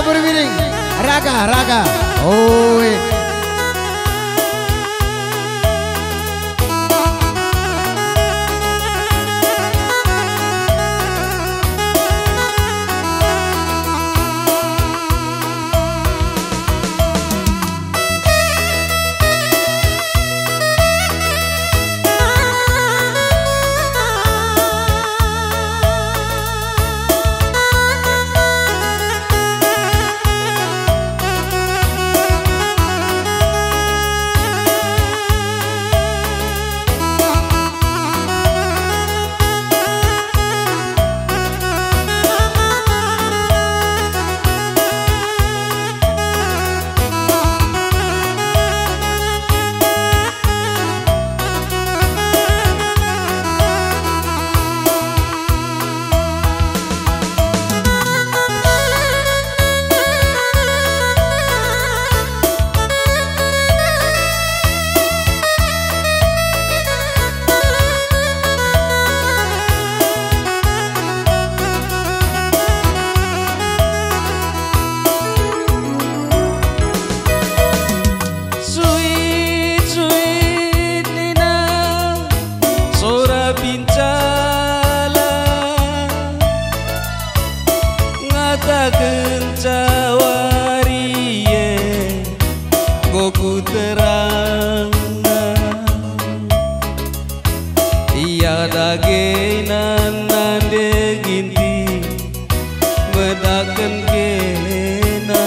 berbiring. Raga. Oh. Kencawariye goku terang iya dagenan nande ginti medaken kena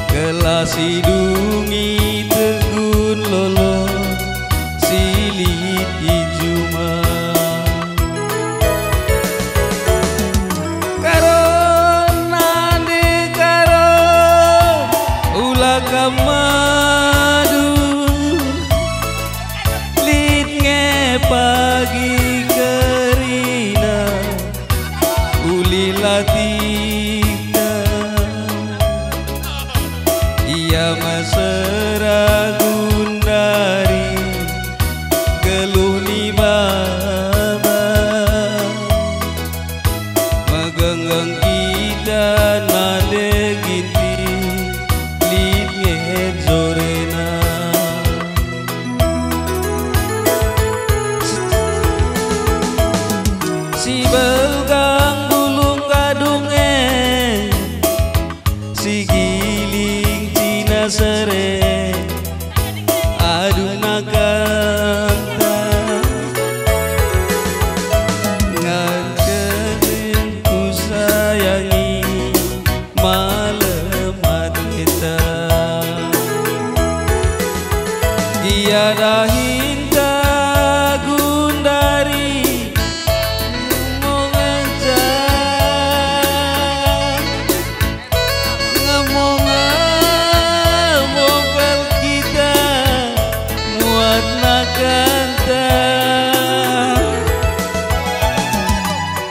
gelas hidungi tegun lolo silit ijuma madu litnge pagi kerina uli latika ia mesra gundari geluh ni baba megenggeng kita nade ginti zorena si belgang bulung kadunge si giling cina sere aduh nakanta nganterin ku sayangi malam ateta tiada hinta gundari ngomong kita muat nakanta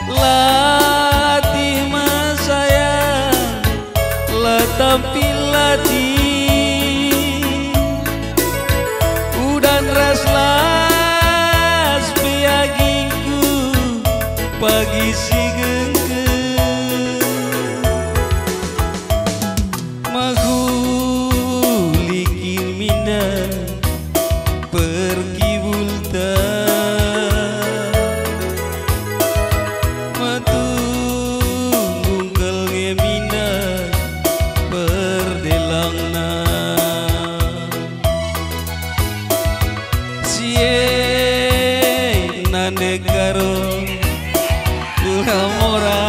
latih mas sayang letampil latih dan raslas piagingku pagi si gengke mahulikin minda pergi bulta matunggal ngeminda berdelangna nande karo ulah mora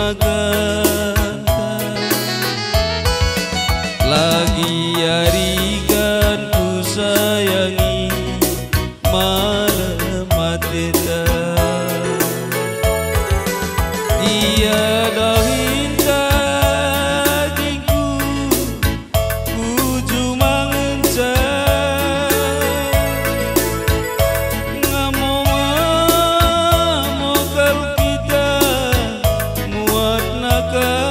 kata lagi harikan ku sayangi malam mateta tiada hinda giku ku cuma ngencang ngamo-ngamo kalau kita muat nakal